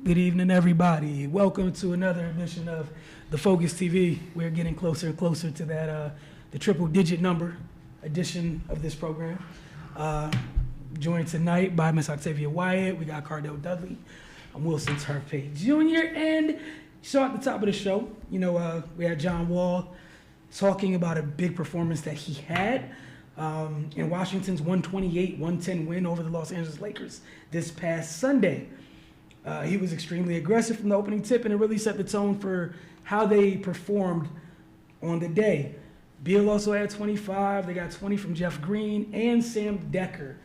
Good evening, everybody. Welcome to another edition of the Focus TV. We're getting closer and closer to that the triple-digit number edition of this program. Joined tonight by Miss Octavia Wyatt. We got Cardell Dudley. I'm Wilson Turpay Jr. And you saw at the top of the show, we had John Wall talking about a big performance that he had in Washington's 128-110 win over the Los Angeles Lakers this past Sunday. He was extremely aggressive from the opening tip, and it really set the tone for how they performed on the day. Beal also had 25. They got 20 from Jeff Green and Sam Decker.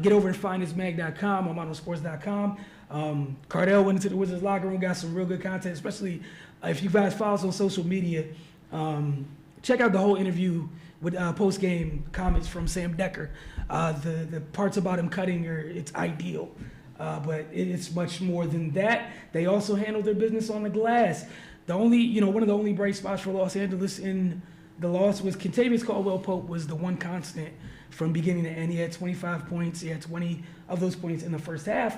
Get over to finestmag.com or monosports.com. Cardell went into the Wizards locker room, got some real good content, especially if you guys follow us on social media. Check out the whole interview with post-game comments from Sam Decker. The parts about him cutting, it's ideal. But it's much more than that. They also handled their business on the glass. One of the only bright spots for Los Angeles in the loss was Kentavious Caldwell-Pope was the one constant from beginning to end. He had 25 points. He had 20 of those points in the first half.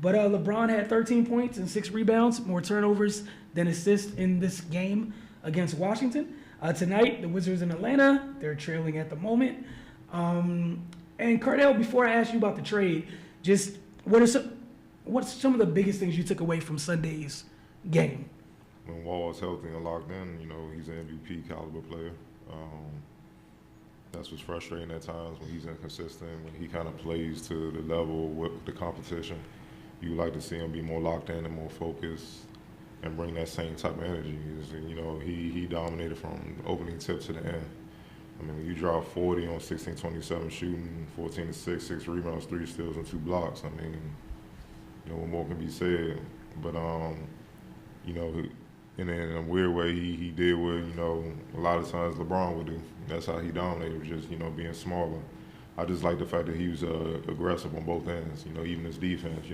But LeBron had 13 points and 6 rebounds, more turnovers than assists in this game against Washington. Tonight, the Wizards in Atlanta, they're trailing at the moment. And Cardell, before I ask you about the trade, just what's some of the biggest things you took away from Sunday's game? When Wall is healthy and locked in, he's an MVP caliber player. That's what's frustrating at times when he's inconsistent, when he kind of plays to the level with the competition. You like to see him be more locked in and more focused and bring that same type of energy. He dominated from the opening tip to the end. I mean, when you drop 40 on 16-27 shooting, 14-6, 6 rebounds, 3 steals, and 2 blocks, I mean, what more can be said? But, in a weird way, he did what, a lot of times LeBron would do. That's how he dominated, was just, being smaller. I just like the fact that he was aggressive on both ends, even his defense,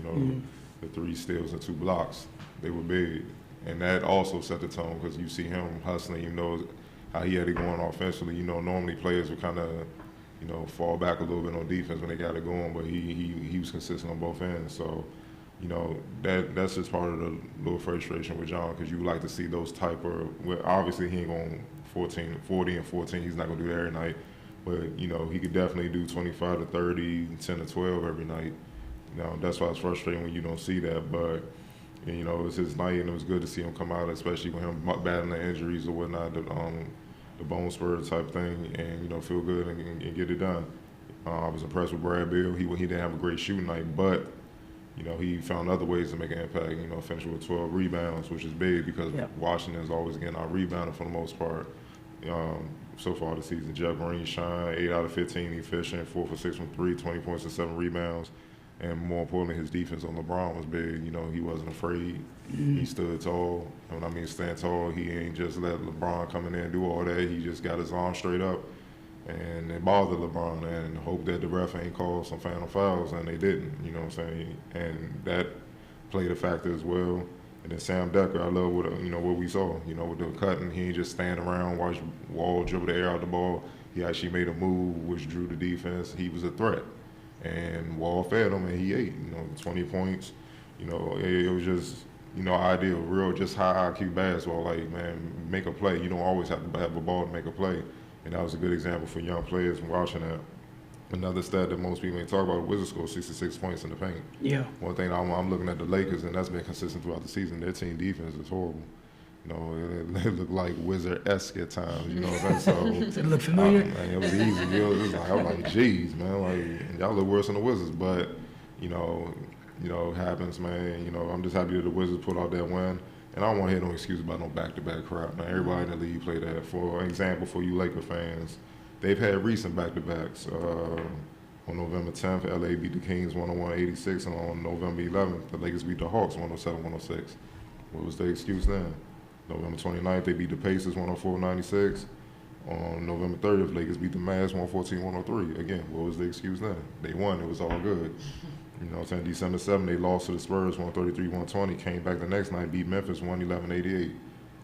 the 3 steals and 2 blocks, they were big. And that also set the tone because you see him hustling, how he had it going offensively. Normally players would kind of, fall back a little bit on defense when they got it going, but he was consistent on both ends. So, that's just part of the little frustration with John because you like to see those type of, obviously he ain't going 40 and 14, he's not going to do that every night, but, he could definitely do 25 to 30, 10 to 12 every night. That's why it's frustrating when you don't see that, but it's his night, and it was good to see him come out, especially with him battling injuries or whatnot, the bone spur type thing, and feel good and get it done. I was impressed with Brad Beal. He didn't have a great shooting night, but he found other ways to make an impact. Finished with 12 rebounds, which is big because Washington is always getting out rebounded for the most part. So far this season, Jeff Green shined 8 out of 15 efficient, 4 for 6 from 3, 20 points and 7 rebounds. And more importantly, his defense on LeBron was big. He wasn't afraid. He stood tall. And when I mean stand tall, he ain't just let LeBron come in there and do all that. He just got his arm straight up. And it bothered LeBron and hoped that the ref ain't called some final fouls, and they didn't, what I'm saying? And that played a factor as well. And then Sam Decker, I love what we saw, with the cutting. He ain't just stand around, watch Wall dribble the air out the ball. He actually made a move, which drew the defense. He was a threat. And Wall fed him, and he ate, 20 points. It was just, ideal, real, just high IQ basketball. Like, man, make a play. You don't always have to have a ball to make a play. And that was a good example for young players watching that. Another stat that most people ain't talk about, the Wizards scored 66 points in the paint. Yeah. One thing I'm looking at the Lakers, and that's been consistent throughout the season. Their team defense is horrible. It looked like Wizard-esque at times, what I'm saying? So, does it look familiar? Man, it was easy. I was like, geez, man, like, y'all look worse than the Wizards. But, it happens, man. I'm just happy that the Wizards pulled out that win. And I don't want to hear no excuse about no back-to-back crap. Man, everybody in the league played that. For example, for you Laker fans, they've had recent back-to-backs. On November 10th, LA beat the Kings 101-86, and on November 11th, the Lakers beat the Hawks 107-106. What was the excuse then? November 29th, they beat the Pacers 104-96. On November 30th, Lakers beat the Mavs 114-103. Again, what was the excuse then? They won. It was all good. December 7th, they lost to the Spurs 133-120. Came back the next night, beat Memphis 111-88.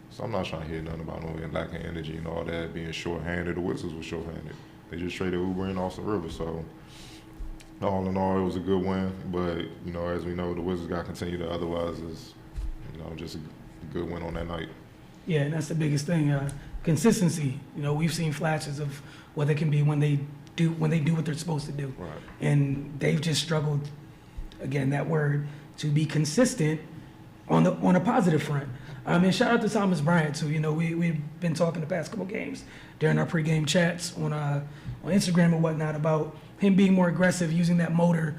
So I'm not trying to hear nothing about no lack of energy and all that, being short-handed. The Wizards were short-handed. They just traded Oubre and Austin Rivers. So all in all, it was a good win. But you know, as we know, the Wizards got to continue to. Otherwise, it's just a good win on that night. Yeah, and that's the biggest thing. Consistency. You know, we've seen flashes of what they can be when they do what they're supposed to do. Right. And they've just struggled, again, that word, to be consistent on a positive front. And shout out to Thomas Bryant too. You know, we've been talking the past couple games during our pregame chats on Instagram and whatnot about him being more aggressive, using that motor,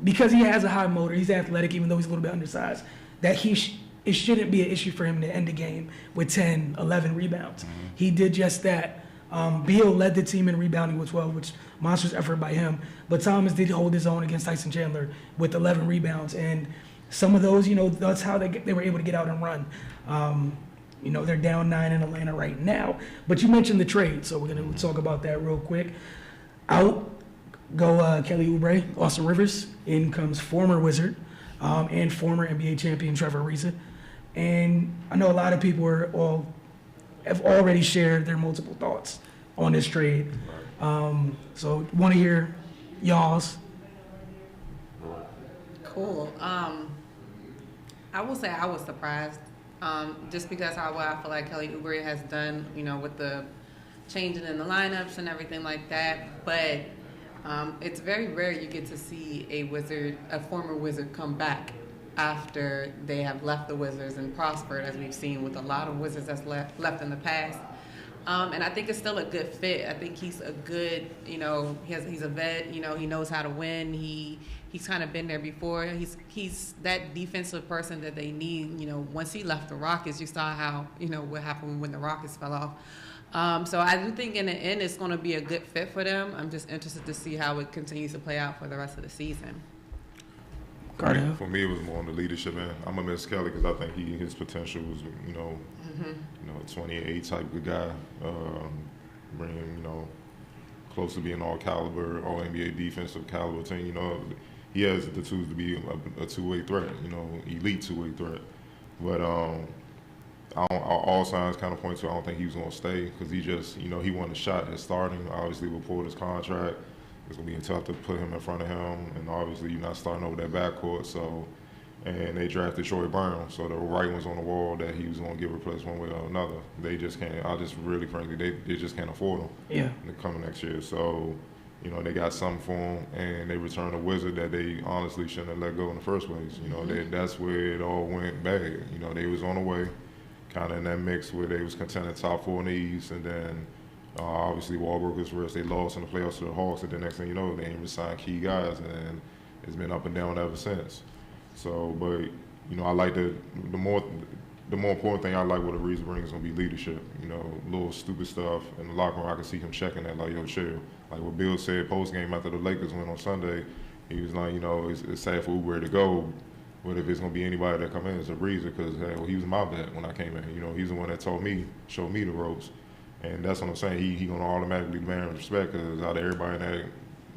because he has a high motor. He's athletic, even though he's a little bit undersized. That it shouldn't be an issue for him to end the game with 10, 11 rebounds. Mm-hmm. He did just that. Beal led the team in rebounding with 12, which monstrous effort by him. But Thomas did hold his own against Tyson Chandler with 11 rebounds. And some of those, that's how they were able to get out and run. They're down 9 in Atlanta right now. But you mentioned the trade, so we're going to talk about that real quick. Out go Kelly Oubre, Austin Rivers. In comes former Wizard and former NBA champion Trevor Ariza. And I know a lot of people have already shared their multiple thoughts on this trade. So want to hear y'all's. Cool. I will say I was surprised, just because how well I feel like Kelly Oubre has done, with the changing in the lineups and everything like that. But it's very rare you get to see a former Wizard come back after they have left the Wizards and prospered, as we've seen with a lot of Wizards that's left in the past. And I think it's still a good fit. I think he's a good, he's a vet, he knows how to win. He's kind of been there before. He's that defensive person that they need. Once he left the Rockets, you saw how, what happened when the Rockets fell off. So I do think in the end it's going to be a good fit for them. I'm just interested to see how it continues to play out for the rest of the season. Cardell? For me, it was more on the leadership end. I'm gonna miss Kelly because I think his potential was, a 28 type good guy, bringing, close to being all caliber, all NBA defensive caliber team. He has the tools to be a two-way threat, elite two-way threat. But all signs kind of point to I don't think he was gonna stay because he just, he won the shot at starting. Obviously, with Porter's contract. It's going to be tough to put him in front of him, and obviously you're not starting over that backcourt. So, and they drafted Troy Brown, so the writing was on the wall that he was going to get replaced one way or another. They just can't. They just can't afford him. Yeah. To come next year. So, they got something for him, and they returned a Wizard that they honestly shouldn't have let go in the first place. That's where it all went bad. They was on the way, kind of in that mix where they was contending top 4 in the East, and then. Obviously, Wahlberg's where they lost in the playoffs to the Hawks, and the next thing you know, they ain't signed key guys, and it's been up and down ever since. So, but I like the more important thing I like what Ariza brings is gonna be leadership. Little stupid stuff in the locker room. I can see him checking that, like, yo, chill. Like what Bill said post game after the Lakers win on Sunday, he was like, it's sad for Oubre to go. But if it's gonna be anybody that come in, it's Ariza because he was my vet when I came in. He's the one that showed me the ropes. And that's what I'm saying. He gonna automatically demand respect because out of everybody in that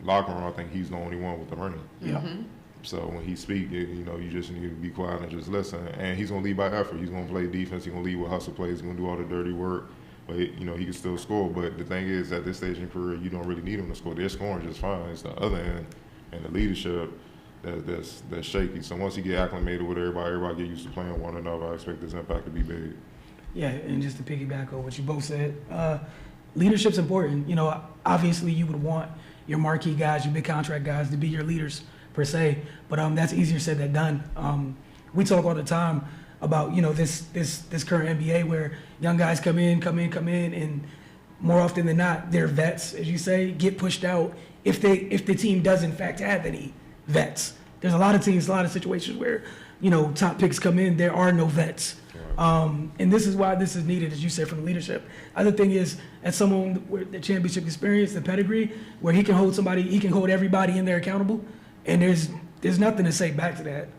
locker room, I think he's the only one with the ring. Yeah. Mm-hmm. So when he speaks, you just need to be quiet and just listen. And he's gonna lead by effort. He's gonna play defense. He's gonna lead with hustle plays. He's gonna do all the dirty work. But he can still score. But the thing is, at this stage in your career, you don't really need him to score. They're scoring just fine. It's the other end and the leadership that's shaky. So once he get acclimated with everybody get used to playing one another. I expect his impact to be big. Yeah, and just to piggyback on what you both said, leadership's important. Obviously you would want your marquee guys, your big contract guys to be your leaders per se, but that's easier said than done. We talk all the time about, this current NBA where young guys come in, and more often than not, their vets, as you say, get pushed out if the team does in fact have any vets. There's a lot of teams, a lot of situations where, top picks come in, there are no vets. And this is why this is needed, as you said, from the leadership. Other thing is, as someone with the championship experience, the pedigree, where he can hold everybody in there accountable, and there's nothing to say back to that.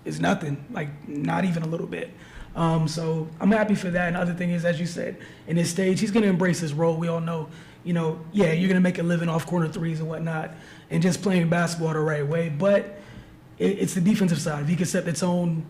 It's nothing, like not even a little bit. So I'm happy for that. And other thing is, as you said, in this stage, he's going to embrace his role. We all know, you're going to make a living off corner threes and whatnot, and just playing basketball the right way. But it's the defensive side. If he can set the tone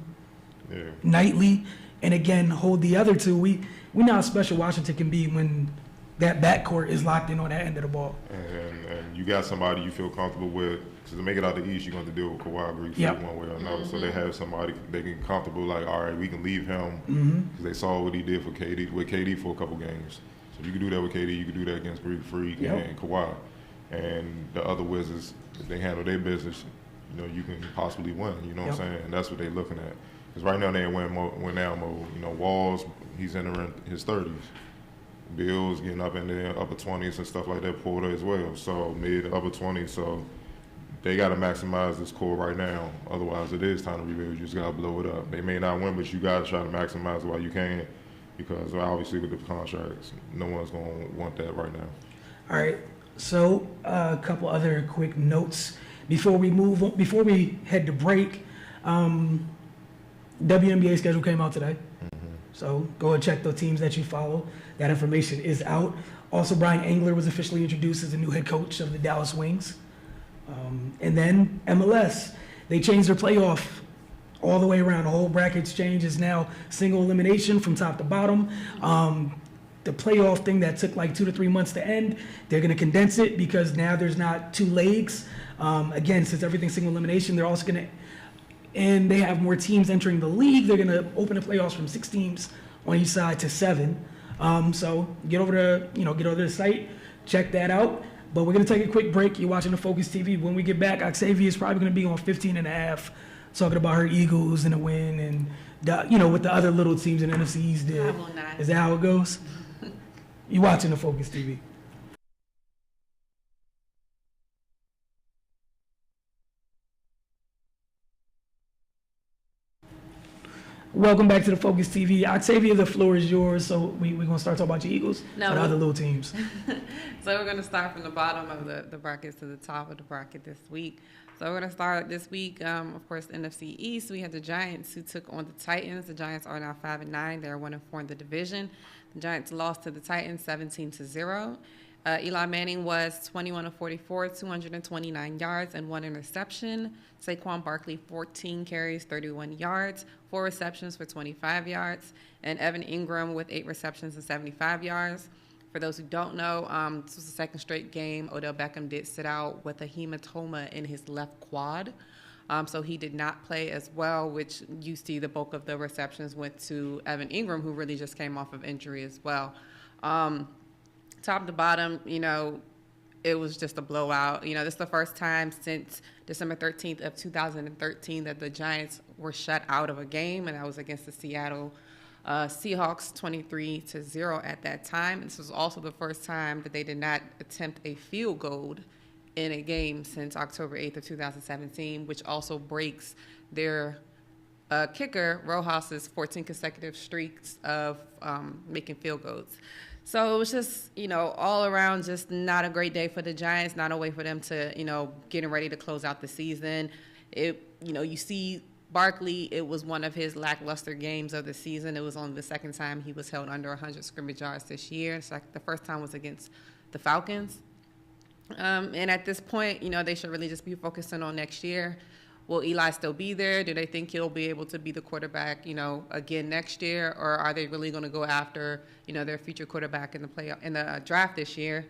nightly, and again, hold the other two. We know how special Washington can be when that backcourt is locked in on that end of the ball. And you got somebody you feel comfortable with. Because to make it out the East, you're going to deal with Kawhi briefly one way or another. So they have somebody they can comfortable, like, all right, we can leave him. Because they saw what he did for KD for a couple games. So you can do that with KD. You can do that against Greek Freak and Kawhi. And the other Wizards, if they handle their business, you know, you can possibly win. You know what I'm saying? And that's what they're looking at. Because right now they're in win now mode. You know, Walls, he's entering his 30s. Bill's getting up in the upper 20s and stuff like that. Porter as well. So mid upper 20s. So they got to maximize this core right now. Otherwise, it is time to rebuild. You just got to blow it up. They may not win, but you got to try to maximize while you can. Because obviously with the contracts, no one's going to want that right now. All right. So a couple other quick notes before we move on, before we head to break. WNBA schedule came out today. So go and check the teams that you follow. That information is out. Also, Brian Angler was officially introduced as the new head coach of the Dallas Wings. And then MLS, they changed their playoff all the way around. The whole brackets change is now single elimination from top to bottom. The playoff thing that took like 2 to 3 months to end, they're going to condense it because now there's not 2 legs. Again, since everything's single elimination, they're also going to, and they have more teams entering the league. They're going to open the playoffs from 6 teams on each side to 7. So get over to the site, check that out. But we're going to take a quick break. You're watching the Focus TV. When we get back, Octavia is probably going to be on 15.5, talking about her Eagles and the win and, what the other little teams in the NFC East did. I will not. Is that how it goes? You're watching the Focus TV. Welcome back to the Focus TV. Octavia, the floor is yours. So we're going to start talking about your Eagles and other little teams. So we're going to start from the bottom of the bracket to the top of the bracket this week. So we're going to start this week, of course, NFC East. We had the Giants who took on the Titans. The Giants are now 5-9. They're 1-4 in the division. The Giants lost to the Titans 17-0. Eli Manning was 21 of 44, 229 yards and 1 interception. Saquon Barkley, 14 carries, 31 yards, 4 receptions for 25 yards. And Evan Ingram with 8 receptions and 75 yards. For those who don't know, this was the second straight game Odell Beckham did sit out with a hematoma in his left quad. So he did not play as well, which you see the bulk of the receptions went to Evan Ingram, who really just came off of injury as well. Top to bottom, it was just a blowout. This is the first time since December 13th of 2013 that the Giants were shut out of a game, and that was against the Seattle Seahawks 23-0 at that time. This was also the first time that they did not attempt a field goal in a game since October 8th of 2017, which also breaks their kicker, Rojas's 14 consecutive streaks of making field goals. So it was just, all around just not a great day for the Giants, not a way for them to, getting ready to close out the season. You see Barkley, it was one of his lackluster games of the season. It was only the second time he was held under 100 scrimmage yards this year. It's like the first time was against the Falcons. And at this point, they should really just be focusing on next year. Will Eli still be there? Do they think he'll be able to be the quarterback, again next year? Or are they really going to go after, their future quarterback in the draft this year?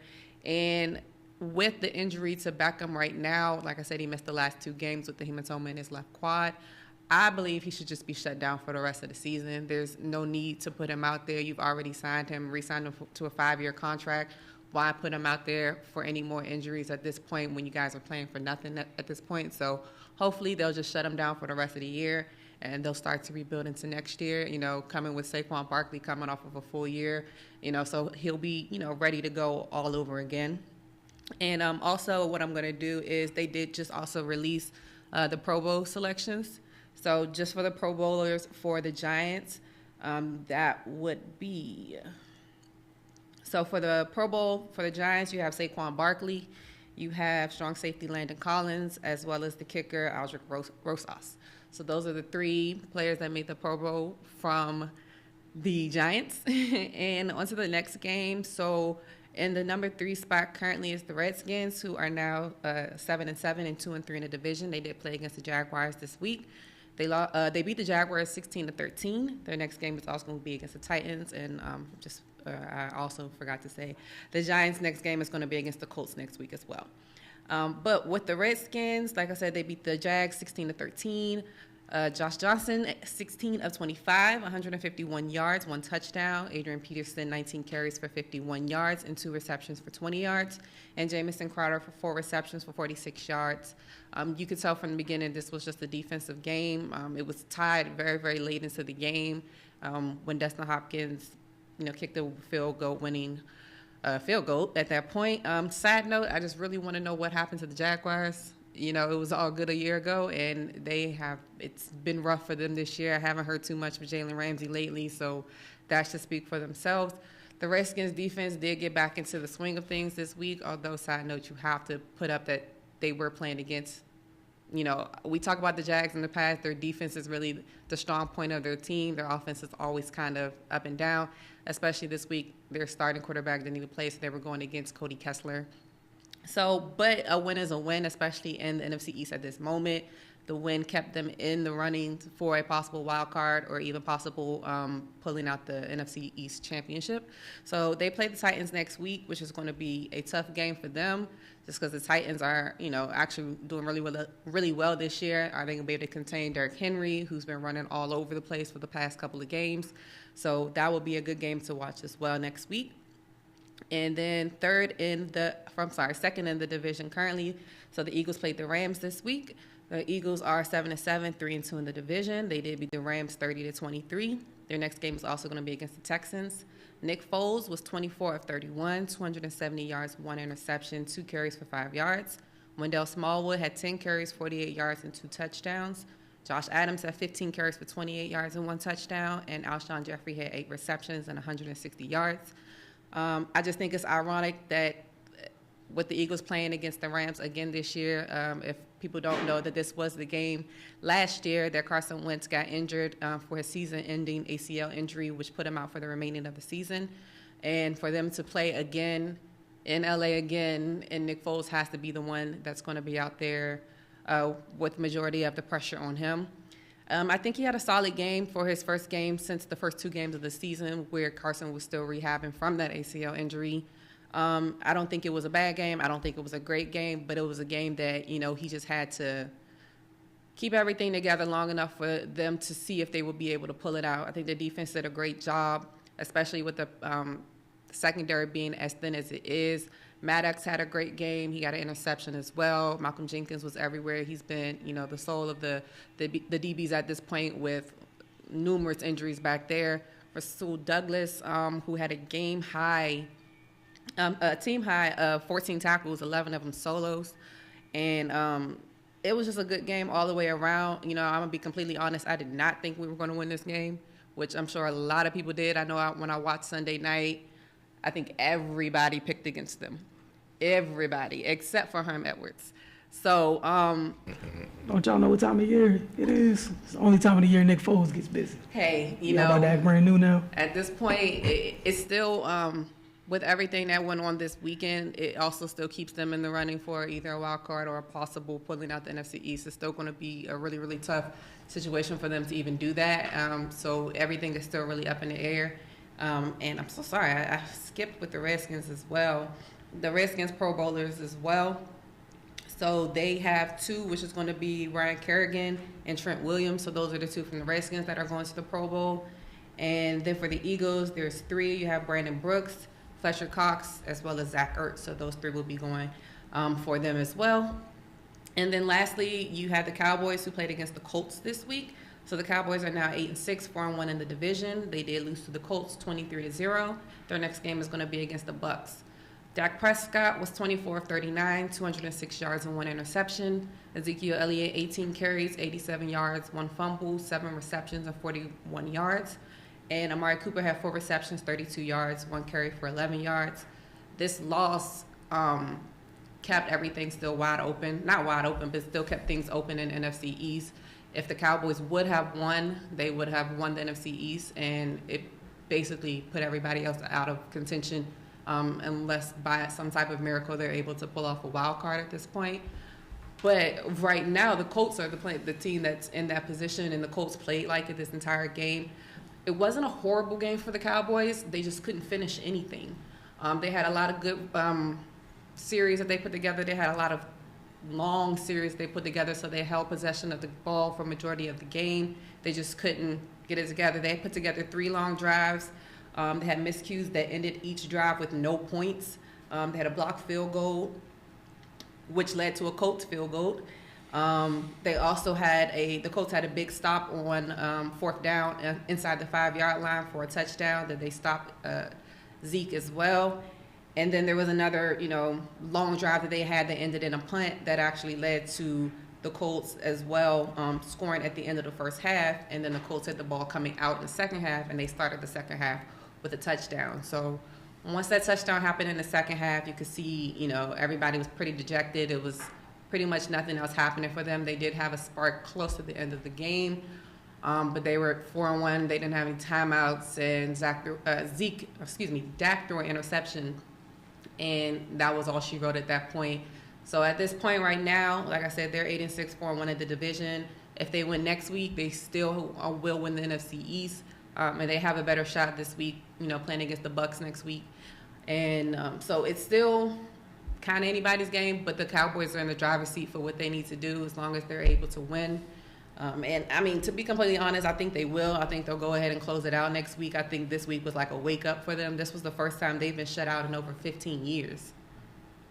And with the injury to Beckham right now, like I said, he missed the last 2 games with the hematoma in his left quad. I believe he should just be shut down for the rest of the season. There's no need to put him out there. You've already signed him, re-signed him to a 5-year contract. Why put him out there for any more injuries at this point when you guys are playing for nothing at this point? So hopefully they'll just shut him down for the rest of the year, and they'll start to rebuild into next year, coming with Saquon Barkley coming off of a full year, so he'll be, ready to go all over again. And also what I'm going to do is they did just also release the Pro Bowl selections. So just for the Pro Bowlers for the Giants, that would be... So for the Pro Bowl for the Giants, you have Saquon Barkley, you have strong safety Landon Collins, as well as the kicker Aldrick Rosas. So those are the 3 players that made the Pro Bowl from the Giants. And on to the next game. So in the number 3 spot currently is the Redskins, who are now 7-7 and 2-3 in the division. They did play against the Jaguars this week. They beat the Jaguars 16-13. Their next game is also going to be against the Titans in just I also forgot to say, the Giants' next game is going to be against the Colts next week as well. But with the Redskins, like I said, they beat the Jags 16-13. Josh Johnson, 16 of 25, 151 yards, 1 touchdown. Adrian Peterson, 19 carries for 51 yards and 2 receptions for 20 yards. And Jamison Crowder for 4 receptions for 46 yards. You could tell from the beginning this was just a defensive game. It was tied very, very late into the game when Dustin Hopkins, kicked the field goal winning field goal at that point. Side note, I just really want to know what happened to the Jaguars. It was all good a year ago, and it's been rough for them this year. I haven't heard too much of Jalen Ramsey lately, so that should speak for themselves. The Redskins defense did get back into the swing of things this week, although, side note, you have to put up that they were playing against, we talk about the Jags in the past. Their defense is really the strong point of their team. Their offense is always kind of up and down, especially this week. Their starting quarterback didn't even play, so they were going against Cody Kessler. But a win is a win, especially in the NFC East at this moment. The win kept them in the running for a possible wild card or even possible pulling out the NFC East championship. So they play the Titans next week, which is going to be a tough game for them just because the Titans are, actually doing really well this year. Are they going to be able to contain Derrick Henry, who's been running all over the place for the past couple of games? So that will be a good game to watch as well next week. And then second in the division currently. So the Eagles played the Rams this week. The Eagles are 7-7, 3-2 in the division. They did beat the Rams 30-23. Their next game is also going to be against the Texans. Nick Foles was 24 of 31, 270 yards, 1 interception, 2 carries for 5 yards. Wendell Smallwood had 10 carries, 48 yards, and 2 touchdowns. Josh Adams had 15 carries for 28 yards and 1 touchdown. And Alshon Jeffrey had 8 receptions and 160 yards. I just think it's ironic that with the Eagles playing against the Rams again this year, if people don't know that this was the game last year that Carson Wentz got injured for his season-ending ACL injury, which put him out for the remaining of the season. And for them to play again in LA again, and Nick Foles has to be the one that's going to be out there with majority of the pressure on him. I think he had a solid game for his first game since the first 2 games of the season where Carson was still rehabbing from that ACL injury. I don't think it was a bad game. I don't think it was a great game, but it was a game that, he just had to keep everything together long enough for them to see if they would be able to pull it out. I think the defense did a great job, especially with the secondary being as thin as it is. Maddox had a great game. He got an interception as well. Malcolm Jenkins was everywhere. He's been, the soul of the DBs at this point with numerous injuries back there. Rasul Douglas, who had a team high of 14 tackles, 11 of them solos. And it was just a good game all the way around. I'm going to be completely honest. I did not think we were going to win this game, which I'm sure a lot of people did. I know when I watched Sunday night, I think everybody picked against them. Everybody, except for Herm Edwards. So, don't y'all know what time of year it is? It's the only time of the year Nick Foles gets busy. Hey, you know about that brand new now? At this point, it's still, with everything that went on this weekend, it also still keeps them in the running for either a wild card or a possible pulling out the NFC East. It's still going to be a really, really tough situation for them to even do that. So everything is still really up in the air. And I'm so sorry, I skipped with the Redskins as well. The Redskins Pro Bowlers as well. So they have 2, which is going to be Ryan Kerrigan and Trent Williams. So those are the 2 from the Redskins that are going to the Pro Bowl. And then for the Eagles, there's 3. You have Brandon Brooks, Fletcher Cox, as well as Zach Ertz. So those 3 will be going for them as well. And then lastly, you have the Cowboys who played against the Colts this week. So the Cowboys are now 8-6, 4-1 in the division. They did lose to the Colts 23-0. Their next game is going to be against the Bucks. Dak Prescott was 24 of 39, 206 yards and 1 interception. Ezekiel Elliott, 18 carries, 87 yards, 1 fumble, 7 receptions and 41 yards. And Amari Cooper had 4 receptions, 32 yards, 1 carry for 11 yards. This loss kept everything still wide open. Not wide open, but still kept things open in NFC East. If the Cowboys would have won, they would have won the NFC East, and it basically put everybody else out of contention unless by some type of miracle they're able to pull off a wild card at this point. But right now, the Colts are the team that's in that position, and the Colts played like it this entire game. it wasn't a horrible game for the Cowboys. They just couldn't finish anything. They had a lot of good series that they put together. They had a lot of long series they put together, so they held possession of the ball for majority of the game. They just couldn't get it together. They put together 3 long drives. They had miscues that ended each drive with no points. They had a blocked field goal, which led to a Colts field goal. They also had the Colts had a big stop on 4th down inside the 5-yard line for a touchdown that they stopped Zeke as well. And then there was another, long drive that they had that ended in a punt that actually led to the Colts as well, scoring at the end of the first half. And then the Colts had the ball coming out in the second half, and they started the second half with a touchdown. So once that touchdown happened in the second half, you could see, everybody was pretty dejected. It was pretty much nothing else happening for them. They did have a spark close to the end of the game, but they were at 4-1. They didn't have any timeouts, and Dak threw an interception, and that was all she wrote at that point. So at this point right now, like I said, they're 8-6, 4-1 in the division. If they win next week, they still will win the NFC East, and they have a better shot this week, playing against the Bucs next week. And so it's still kind of anybody's game, but the Cowboys are in the driver's seat for what they need to do as long as they're able to win. And I mean, to be completely honest, I think they will. I think they'll go ahead and close it out next week. I think this week was like a wake up for them. This was the first time they've been shut out in over 15 years.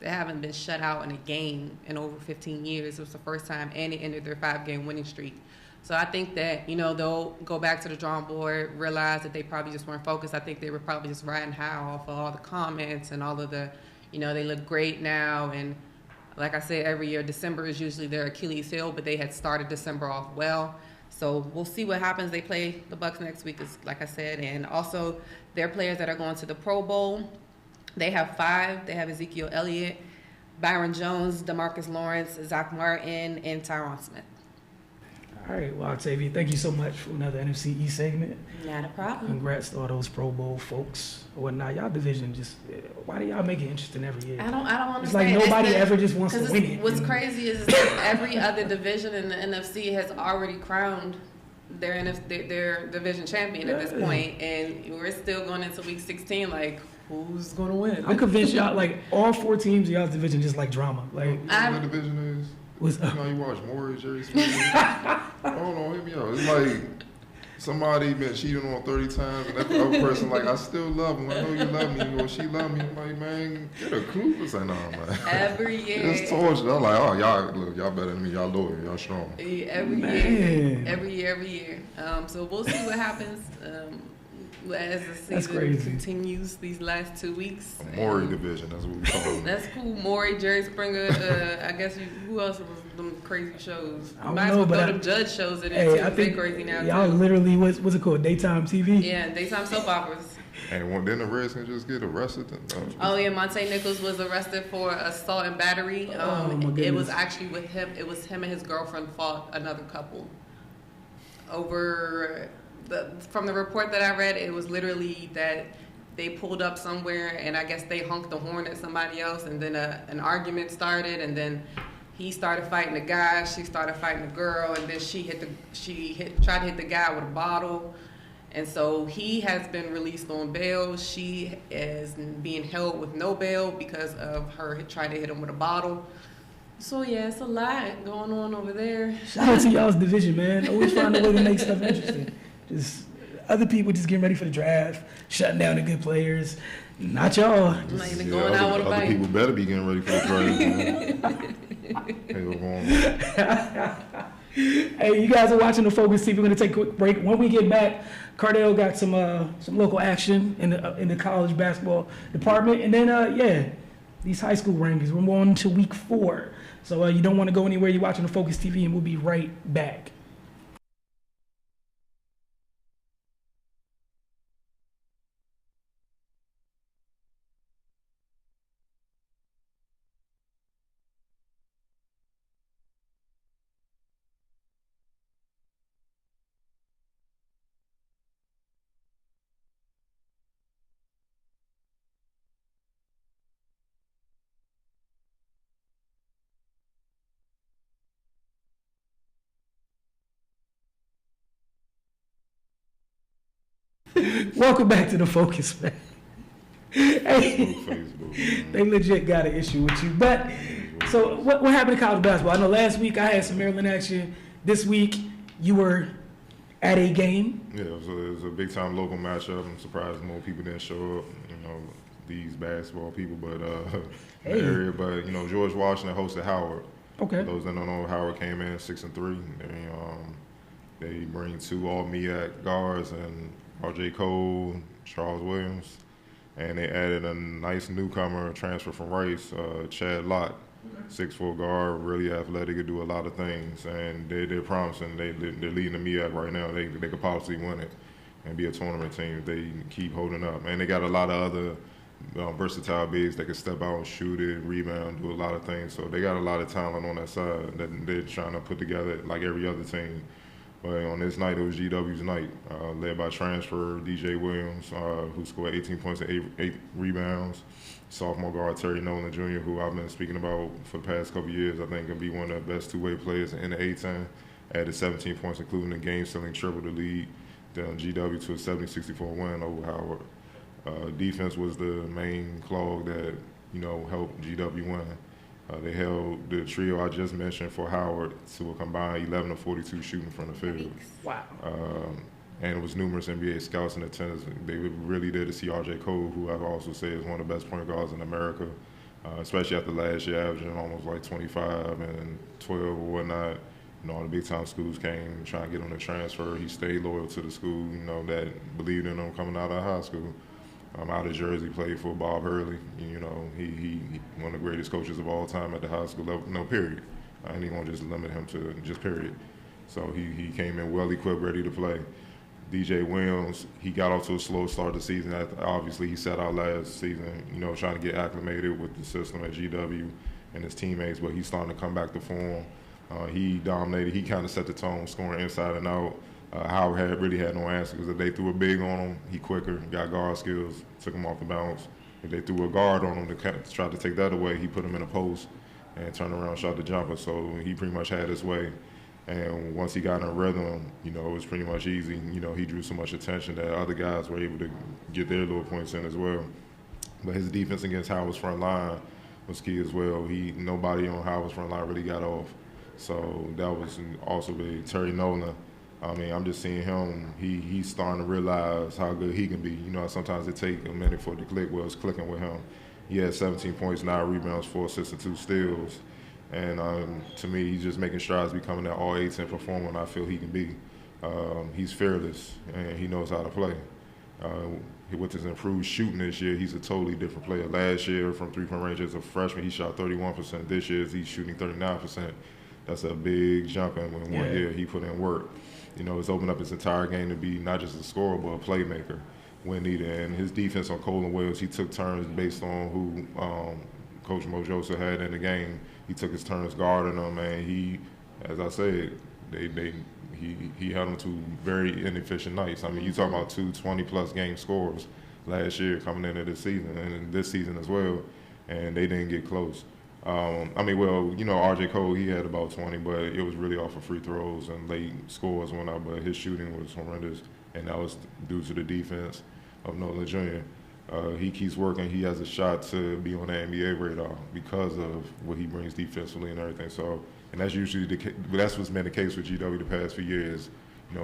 They haven't been shut out in a game in over 15 years. It was the first time, and they ended their 5-game winning streak. So I think that, they'll go back to the drawing board, realize that they probably just weren't focused. I think they were probably just riding high off of all the comments and all of the, they look great now. And like I said, every year, December is usually their Achilles heel, but they had started December off well. So we'll see what happens. They play the Bucs next week, like I said. And also their players that are going to the Pro Bowl, they have 5. They have Ezekiel Elliott, Byron Jones, DeMarcus Lawrence, Zach Martin, and Tyron Smith. All right, well, Octavia, thank you so much for another NFC East segment. Not a problem. Congrats to all those Pro Bowl folks. Whatnot, y'all division why do y'all make it interesting every year? I don't understand. It's like nobody ever just wants to win it. What's crazy is that every other division in the NFC has already crowned their division champion at this point, and we're still going into week 16 like, who's going to win? I'm convinced y'all, all 4 teams in y'all's division just like drama. What division is? You watch Maury, Jerry Smith. Hold on, hit me out. It's like somebody been cheating on 30 times, and that other person I still love him. I know you love me, or she love me. I'm like, man, get a clue. It's like, nah, man. Every year. It's torture. I'm like, oh, y'all better than me. Y'all loyal. Y'all strong. Every year. So we'll see what happens. As the season continues these last 2 weeks. A Maury division, that's what we call it. That's cool. Maury, Jerry Springer, I guess who else was them crazy shows? I don't Might as know, well but throw them judge shows in there too. I think crazy now y'all too. Literally, what's it called? Daytime TV? Yeah, daytime soap operas. And didn't the Redskins just get arrested? Oh yeah, Monte Nichols was arrested for assault and battery. It was actually with him. It was him and his girlfriend fought another couple over. From the report that I read, it was literally that they pulled up somewhere, and I guess they honked the horn at somebody else, and then an argument started, and then he started fighting the guy, she started fighting the girl, and then tried to hit the guy with a bottle, and so he has been released on bail. She is being held with no bail because of her trying to hit him with a bottle. So yeah, it's a lot going on over there. Shout out to y'all's division, man. Always find a way to make stuff interesting. Just other people just getting ready for the draft, shutting down the good players. Not y'all. Not even going out with a bite. Other people better be getting ready for the draft. Hey, you guys are watching the Focus TV. We're gonna take a quick break. When we get back, Cardell got some local action in the college basketball department, and then these high school rankings. We're on to week 4, so you don't want to go anywhere. You're watching the Focus TV, and we'll be right back. Welcome back to the Focus, man. Hey, Facebook. they legit got an issue with you. But, so what happened in college basketball? I know last week I had some Maryland action. This week you were at a game. Yeah, it was a big time local matchup. I'm surprised more people didn't show up. These basketball people, but Hey. the area. But George Washington hosted Howard. Okay. For those that don't know, Howard came in 6-3. They bring 2 all MEAC guards and R.J. Cole, Charles Williams, and they added a nice newcomer transfer from Rice, Chad Lott, 6'4" guard, really athletic, could do a lot of things, and they're promising. They're leading the MEAC right now. They could possibly win it and be a tournament team if they keep holding up. And they got a lot of other versatile bigs that can step out, shoot it, rebound, do a lot of things. So they got a lot of talent on that side that they're trying to put together like every other team. But on this night, it was GW's night, led by transfer DJ Williams, who scored 18 points and 8 rebounds. Sophomore guard Terry Nolan Jr., who I've been speaking about for the past couple of years, I think can be one of the best two-way players in the A-10. Added 17 points, including a game-sealing triple to lead GW to a 70-64 win over Howard. Defense was the main clog that helped GW win. They held the trio I just mentioned for Howard to a combined 11 of 42 shooting from the field. Wow. And it was numerous NBA scouts in attendance. They were really there to see R.J. Cole, who I've also said is one of the best point guards in America, especially after last year averaging almost like 25 and 12 or whatnot. All the big-time schools came trying to get him to transfer. He stayed loyal to the school, that believed in him coming out of high school. Out of Jersey, played for Bob Hurley. He one of the greatest coaches of all time at the high school level. No, period. I ain't going to just limit him to just period. So he came in well-equipped, ready to play. DJ Williams, he got off to a slow start the season. Obviously, he sat out last season, trying to get acclimated with the system at GW and his teammates, but he's starting to come back to form. He dominated. He kind of set the tone, scoring inside and out. Howard really had no answer because if they threw a big on him, he quicker, got guard skills, took him off the bounce. If they threw a guard on him to try to take that away, he put him in a post and turned around, shot the jumper. So he pretty much had his way. And once he got in a rhythm, it was pretty much easy. He drew so much attention that other guys were able to get their little points in as well. But his defense against Howard's front line was key as well. Nobody on Howard's front line really got off. So that was also big. Terry Nolan, I'm just seeing him. He's starting to realize how good he can be. Sometimes it takes a minute for it to click. Well, it's clicking with him. He had 17 points, 9 rebounds, 4 assists, and 2 steals. And to me, he's just making strides, becoming that all A-10 performer, and I feel he can be. He's fearless, and he knows how to play. With his improved shooting this year, he's a totally different player. Last year, from three-point range as a freshman, he shot 31%. This year, he's shooting 39%. That's a big jump in 1 year. He put in work. It's opened up his entire game to be not just a scorer, but a playmaker when needed. And his defense on Cole and Williams, he took turns based on who Coach Mo Joseph had in the game. He took his turns guarding them, and he, as I said, he held them to very inefficient nights. You talk about 2 20-plus game scores last year coming into this season, and this season as well, and they didn't get close. R.J. Cole, he had about 20, but it was really off of free throws and late scores went out, but his shooting was horrendous, and that was due to the defense of Nolan Jr. He keeps working. He has a shot to be on the NBA radar because of what he brings defensively and everything. So, and that's usually that's what's been the case with GW the past few years.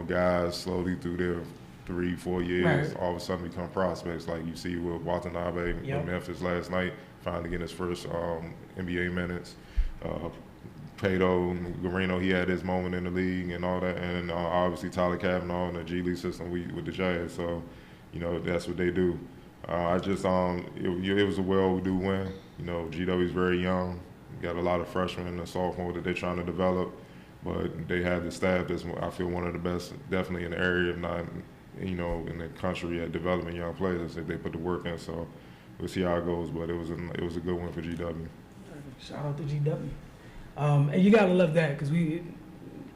Guys slowly through their 3-4 years, all of a sudden become prospects. Like you see with Watanabe in Memphis last night, finally getting his first NBA minutes. Pato, Garino, he had his moment in the league and all that. And obviously Tyler Kavanaugh in the G League system with the Jazz. So, that's what they do. It was a well-due win. GW's very young. Got a lot of freshmen and sophomore that they're trying to develop. But they have the staff that's, I feel, one of the best, definitely in the area, if not, in the country at developing young players if they put the work in. So we'll see how it goes. But it was a good win for GW. Shout out to GW. And you gotta love that because we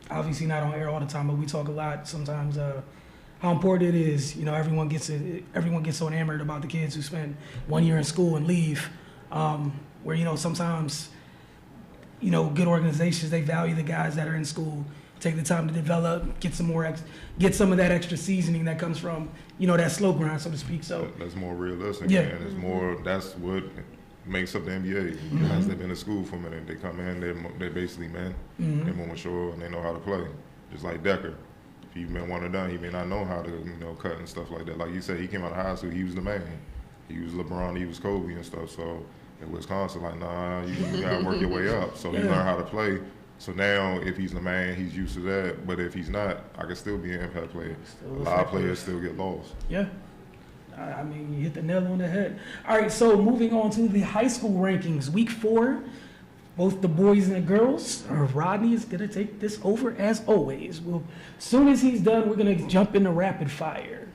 obviously not on air all the time, but we talk a lot sometimes. How important it is, everyone gets so enamored about the kids who spend 1 year in school and leave, where sometimes good organizations, they value the guys that are in school, take the time to develop, get some of that extra seasoning that comes from, that slow grind, so to speak. So that's more realistic. Yeah. And it's more, that's what makes up the NBA. Guys they've been in school for a minute, they come in, they're basically men, they're more mature, and they know how to play. Just like Decker. If he's been one and done, he may not know how to, cut and stuff like that. Like you said, he came out of high school, he was the man. He was LeBron, he was Kobe and stuff. So in Wisconsin, like, nah, you gotta work your way up. So he learned how to play. So now, if he's the man, he's used to that. But if he's not, I can still be an impact player. A lot of players still get lost. Yeah. I mean, you hit the nail on the head. All right, so moving on to the high school rankings. Week 4, both the boys and the girls. Rodney is going to take this over as always. As soon as he's done, we're going to jump into rapid fire.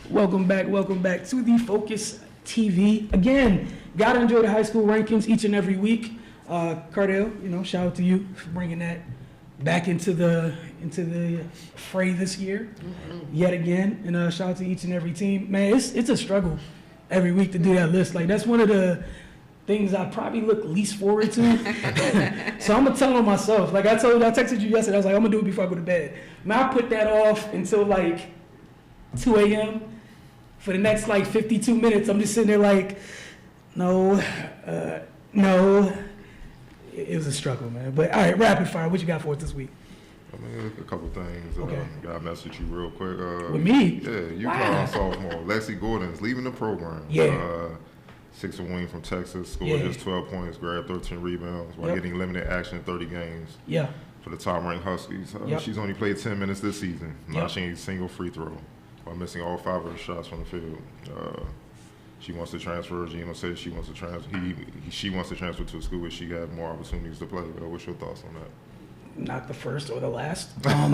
Welcome back to the Focus TV. Again, gotta enjoy the high school rankings each and every week. Cardell, shout out to you for bringing that back into the fray this year, yet again. And shout out to each and every team. Man, it's a struggle every week to do that list. Like, that's one of the things I probably look least forward to. So I'm gonna tell on myself. Like I texted you yesterday. I was like, I'm gonna do it before I go to bed. Man, I put that off until like 2 a.m. for the next like 52 minutes, I'm just sitting there like, no. It was a struggle, man. But all right, rapid fire. What you got for us this week? I mean, a couple things. Okay. Got to message you real quick. With me? Yeah, Wow. UConn sophomore Lexi Gordon's leaving the program. Yeah. 6th wing from Texas, scored Yeah. just 12 points, grabbed 13 rebounds while Yep. getting limited action in 30 games Yeah. for the top-ranked Huskies. Yep. She's only played 10 minutes this season, Yep. notching a single free throw while missing all 5 of her shots from the field. She wants to transfer. Gino says she wants to transfer. She wants to transfer to a school where she got more opportunities to play. What's your thoughts on that? Not the first or the last. No, I'm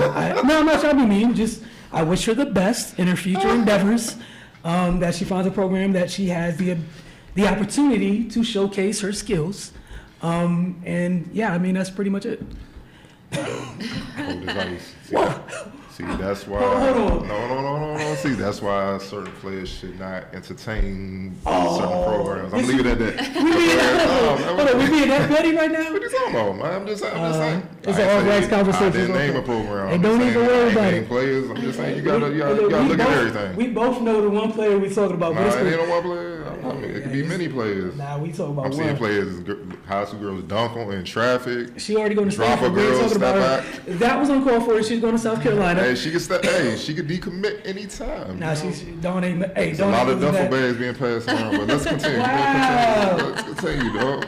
not trying to be mean. Just I wish her the best in her future endeavors. That she finds a program that she has the opportunity to showcase her skills. And yeah, I mean that's pretty much it. Cold as ice. Whoa. See, that's why. Hold on. No. See, that's why certain players should not entertain certain programs. I'm Is leaving it at that. Hold on, we being that petty right now? What you talking about, man? I'm just saying. It's an all-blacks conversation. I didn't name a program. Hey, I'm don't just even saying, worry I ain't about name it. players. I'm just saying you gotta look at everything. We both know the one player we talking about. Nah, but it's it cool. ain't no one player. I mean, it could be many players. Nah, we talking about I'm seeing one. players, high school girls dunk on in traffic. She already going to Drop a Stanford. We ain't girl, talking step about her. That was uncalled for. She's going to South Carolina. Hey, she could decommit anytime. Nah, you know? she don't even. Hey, There's don't a lot of even duffel that. bags being passed around, but let's continue. Wow. Let's continue, dog.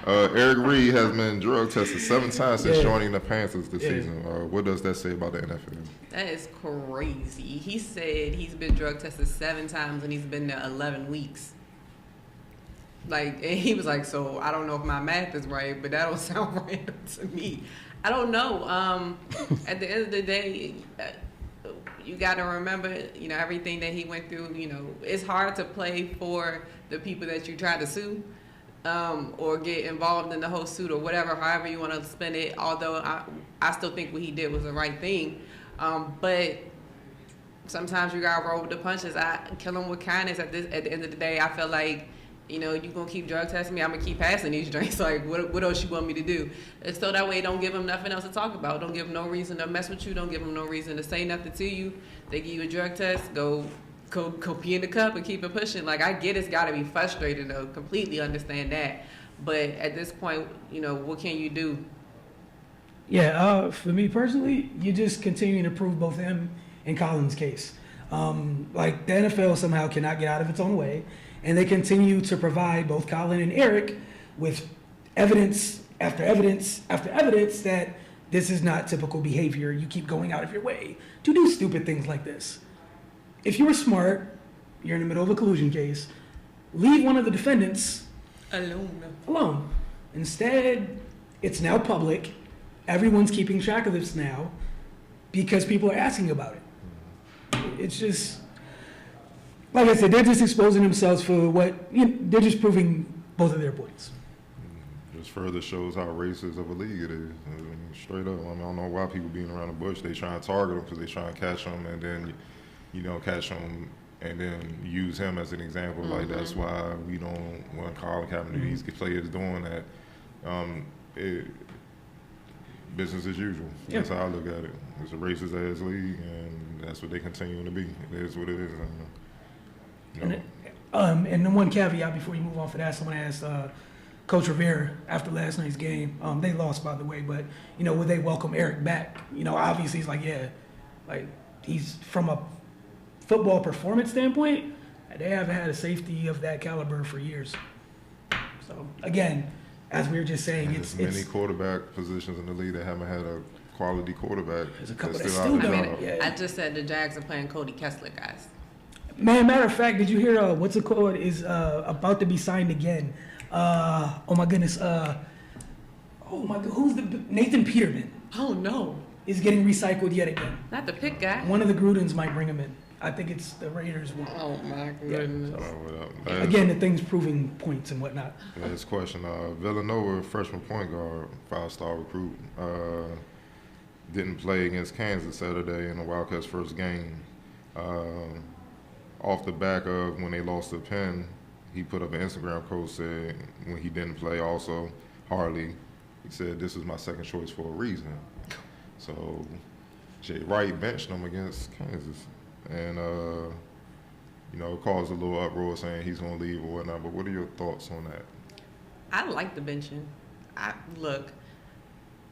Eric Reed has been drug tested 7 times since Yeah. joining the Panthers this Yeah. season. What does that say about the NFL? That is crazy. He said he's been drug tested 7 times and he's been there 11 weeks. Like, and he was like, so I don't know if my math is right, but that don't sound random to me. I don't know. At the end of the day, you got to remember, everything that he went through. It's hard to play for the people that you try to sue, or get involved in the whole suit or whatever, however you want to spin it. Although I still think what he did was the right thing. But sometimes you got to roll with the punches. I kill him with kindness. At the end of the day, I feel like, you going to keep drug testing me, I'm going to keep passing these drinks. Like, what else you want me to do? And so that way, don't give them nothing else to talk about. Don't give them no reason to mess with you. Don't give them no reason to say nothing to you. They give you a drug test, go pee in the cup and keep it pushing. Like, I get it's got to be frustrating, though. Completely understand that. But at this point, what can you do? Yeah, for me personally, you just continuing to prove both him and Colin's case. Like, the NFL somehow cannot get out of its own way. And they continue to provide both Colin and Eric with evidence after evidence after evidence that this is not typical behavior. You keep going out of your way to do stupid things like this. If you were smart, you're in the middle of a collusion case, leave one of the defendants alone. Instead, it's now public. Everyone's keeping track of this now because people are asking about it. It's just... Like I said, they're just exposing themselves for they're just proving both of their points. Just further shows how racist of a league it is. I mean, straight up. I don't know why people being around the bush. They try to target them because they try to catch them and then, catch them and then use him as an example. Mm-hmm. Like, that's why we don't want Colin Kaepernick, these players doing that. Business as usual. Yeah. That's how I look at it. It's a racist ass league, and that's what they continue to be. It is what it is. And the one caveat before you move on for that, someone asked Coach Rivera after last night's game. They lost, by the way, but would they welcome Eric back? Obviously he's like, yeah, like he's from a football performance standpoint. They haven't had a safety of that caliber for years. So again, as we were just saying, it's many quarterback positions in the league that haven't had a quality quarterback. There's a couple that's that still don't. I just said the Jags are playing Cody Kessler, guys. Man, matter of fact, did you hear what's it called is about to be signed again? Oh my goodness. Oh my God, who's the Nathan Peterman? Oh no, is getting recycled yet again. Not the pick guy. One of the Grudens might bring him in. I think it's the Raiders one. Oh my goodness. Yeah. Again, the thing's proving points and whatnot. This question: Villanova freshman point guard, 5-star recruit, didn't play against Kansas Saturday in the Wildcats' first game. Off the back of when they lost to Penn, he put up an Instagram post saying when he didn't play also, Harley, he said, this is my second choice for a reason. So Jay Wright benched him against Kansas. And You know, it caused a little uproar saying he's going to leave or whatnot. But what are your thoughts on that? I like the benching. Look,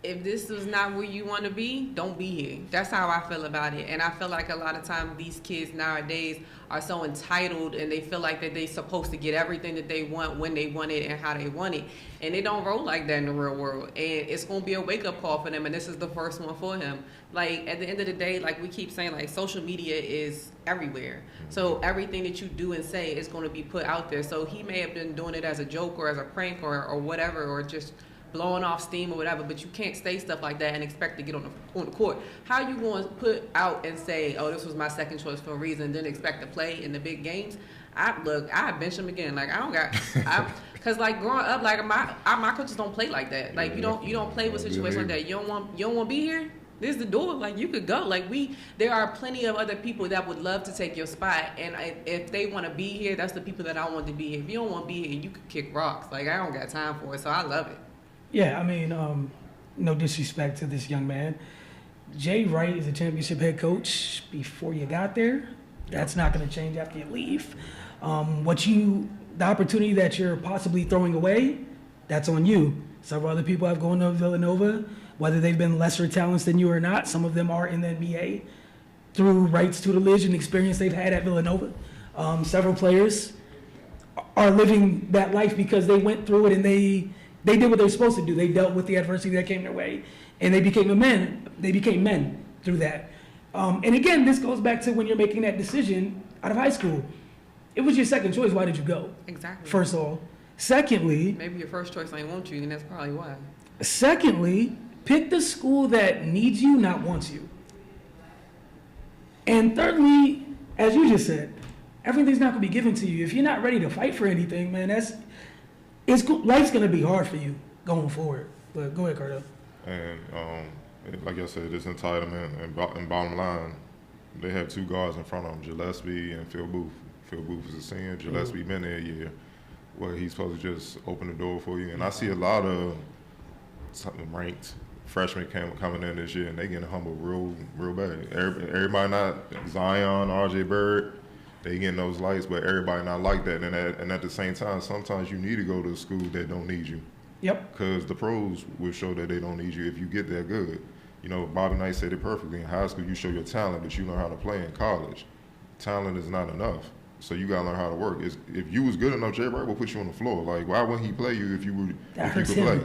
if this is not where you want to be, don't be here. That's how I feel about it. And I feel like a lot of times these kids nowadays are so entitled and they feel like that they're supposed to get everything that they want when they want it and how they want it. And they don't roll like that in the real world. And it's going to be a wake-up call for them, and this is the first one for him. Like, at the end of the day, like we keep saying, like, social media is everywhere. So everything that you do and say is going to be put out there. So he may have been doing it as a joke or as a prank or whatever, or just blowing off steam or whatever, but you can't say stuff like that and expect to get on the court. How you going to put out and say, oh, this was my second choice for a reason, then expect to play in the big games? I bench him again. Like, I don't got, cause like growing up, like my coaches don't play like that. Like you don't play with situations like that. You don't want to be here. This is the door. Like, you could go. Like, there are plenty of other people that would love to take your spot, and if they want to be here, that's the people that I want to be here. If you don't want to be here, you could kick rocks. Like, I don't got time for it, so I love it. Yeah, I mean, no disrespect to this young man. Jay Wright is a championship head coach before you got there. That's not going to change after you leave. The opportunity that you're possibly throwing away, that's on you. Several other people have gone to Villanova, whether they've been lesser talents than you or not. Some of them are in the NBA through Wright's tutelage and experience they've had at Villanova. Several players are living that life because they went through it and they did what they were supposed to do. They dealt with the adversity that came their way, and they became men. They became men through that. And again, this goes back to when you're making that decision out of high school. It was your second choice. Why did you go? Exactly. First of all. Secondly, maybe your first choice ain't want you, and that's probably why. Secondly, pick the school that needs you, not wants you. And thirdly, as you just said, everything's not going to be given to you. If you're not ready to fight for anything, man, life's going to be hard for you going forward. But go ahead, Cardell. And like I said, this entitlement and bottom line, they have two guards in front of them, Gillespie and Phil Booth. Phil Booth is a senior. Gillespie been there a year, where he's supposed to just open the door for you. And I see a lot of ranked freshmen coming in this year, and they getting humbled real bad. Everybody not Zion, RJ Bird, they getting those lights, but everybody not like that. And at the same time, sometimes you need to go to a school that don't need you. Yep. Because the pros will show that they don't need you if you get that good. You know, Bobby Knight said it perfectly. In high school, you show your talent, but you learn how to play in college. Talent is not enough. So you gotta learn how to work. If you was good enough, Jay Wright will put you on the floor. Like, why wouldn't he play you if you could play?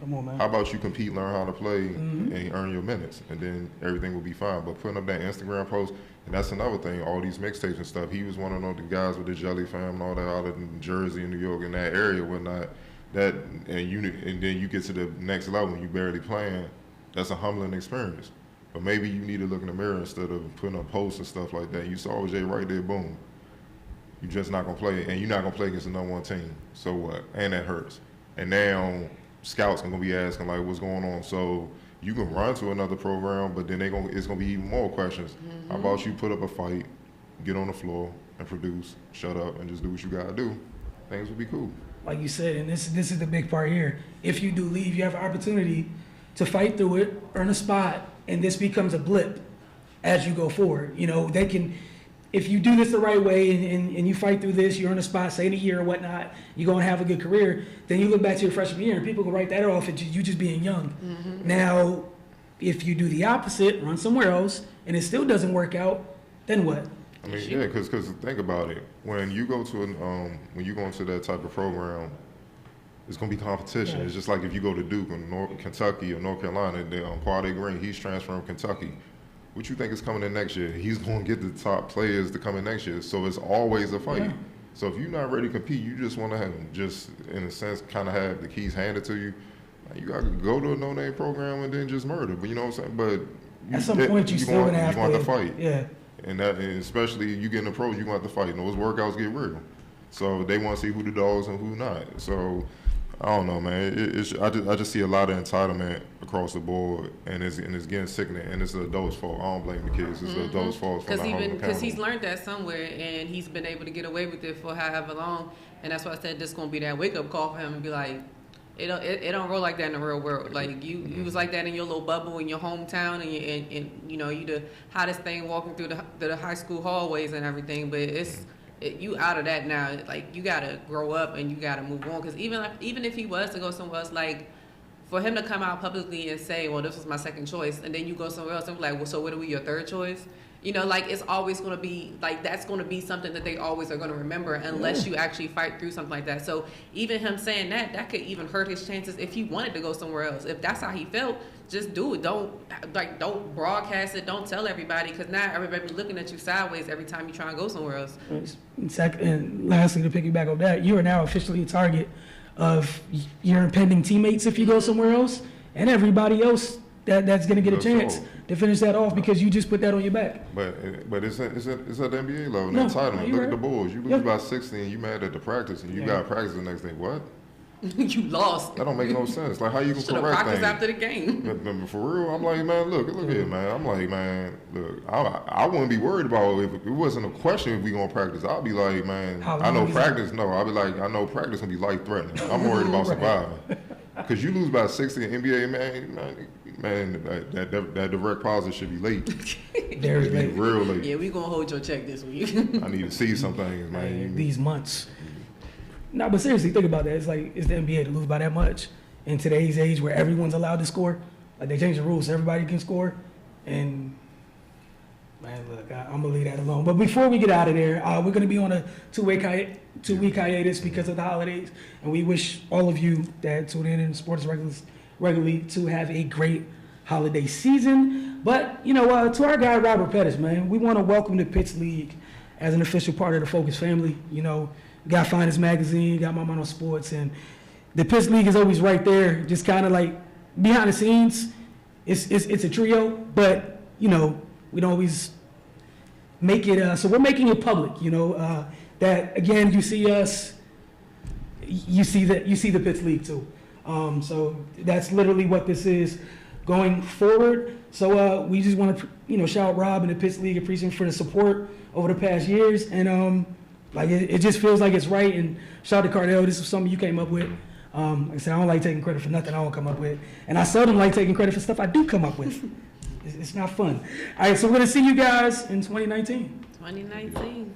Come on, man. How about you compete, learn how to play, and earn your minutes, and then everything will be fine. But putting up that Instagram post, and that's another thing. All these mixtapes and stuff. He was one of the guys with the Jelly Fam and all that out in Jersey and New York in that area, whatnot. And then you get to the next level and you barely playing. That's a humbling experience. But maybe you need to look in the mirror instead of putting up posts and stuff like that. You saw Jay right there, boom. You're just not going to play, and you're not going to play against the number one team. So what? And that hurts. And now scouts are going to be asking, like, what's going on? So you can run to another program, but then it's going to be even more questions. How about you put up a fight, get on the floor, and produce, shut up, and just do what you got to do? Things will be cool. Like you said, and this is the big part here. If you do leave, you have an opportunity to fight through it, earn a spot, and this becomes a blip as you go forward. You know, if you do this the right way and you fight through this, you earn a spot, say in a year or whatnot, you're going to have a good career, then you look back to your freshman year and people can write that off as you just being young. Now, if you do the opposite, run somewhere else, and it still doesn't work out, then what? I mean, yeah, because think about it. When you go to when you go into that type of program, it's going to be competition. Yeah. It's just like if you go to Duke or Kentucky or North Carolina, Quade Green, he's transferring from Kentucky. What you think is coming in next year? He's going to get the top players to come in next year. So it's always a fight. Yeah. So if you're not ready to compete, you just want to have, just in a sense, kind of have the keys handed to you. You got to go to a no-name program and then just murder. But you know what I'm saying? But at some point, you still going to have to fight. Yeah. And especially you get in the pros, you're going to have to fight. Those workouts get real. So they want to see who the dogs and who not. So I don't know, man. I just see a lot of entitlement across the board, and it's getting sickening. And it's the adults' fault. I don't blame the kids. It's the adults' fault. Because he's learned that somewhere, and he's been able to get away with it for however long. And that's why I said this is going to be that wake-up call for him and be like, It don't roll like that in the real world. Like you was like that in your little bubble in your hometown, and you know you the hottest thing walking through the high school hallways and everything. But you out of that now. Like you gotta grow up and you gotta move on. Because even if he was to go somewhere else, like for him to come out publicly and say, well, this was my second choice, and then you go somewhere else and be like, well, so what are we, your third choice? You know, like it's always going to be like that's going to be something that they always are going to remember unless you actually fight through something like that. So even him saying that could even hurt his chances if he wanted to go somewhere else. If that's how he felt, just do it. Don't broadcast it. Don't tell everybody because now everybody be looking at you sideways every time you try and go somewhere else. And lastly, to piggyback on that, you are now officially a target of your impending teammates if you go somewhere else, and everybody else that's going to get a chance to finish that off because you just put that on your back. But it's at the NBA level. No, Entitlement. Look right. at the Bulls. You lose by 60 and you mad at the practice and you got practice the next day. What? You lost. That don't make no sense. Like how you Should can have correct practiced things? after the game. But for real, I'm like, man, look here, man. I'm like, man, look, I wouldn't be worried about if it wasn't a question if we gonna practice. I'll be like, man, I know practice. No, I'll be like, I know practice gonna be life threatening. I'm worried about surviving. Because you lose by 60 in NBA, man, that direct deposit should be late. Very late. Real late. Yeah, we gonna hold your check this week. I need to see some things, man. These months. No, but seriously, think about that. It's like, it's the NBA to lose by that much in today's age where everyone's allowed to score. Like, they changed the rules so everybody can score. And, man, look, I'm going to leave that alone. But before we get out of there, we're going to be on a two-week hiatus because of the holidays. And we wish all of you that tune in sports regularly to have a great holiday season. But, you know, to our guy, Robert Pettis, man, we want to welcome the Pitts League as an official part of the Focus family. You know, got Finest Magazine, got My Mind on Sports, and the Pitts League is always right there, just kind of like behind the scenes. It's a trio, but, you know, we don't always make it, so we're making it public, you know, that, again, you see us, you see the Pitts League too. So that's literally what this is going forward. So we just want to, you know, shout out Rob and the Pitts League, appreciate him for the support over the past years, and like it just feels like it's right. And shout out to Cardell. This is something you came up with. Like I said, I don't like taking credit for nothing I don't come up with, and I seldom like taking credit for stuff I do come up with. It's not fun. All right, so we're gonna see you guys in 2019. 2019.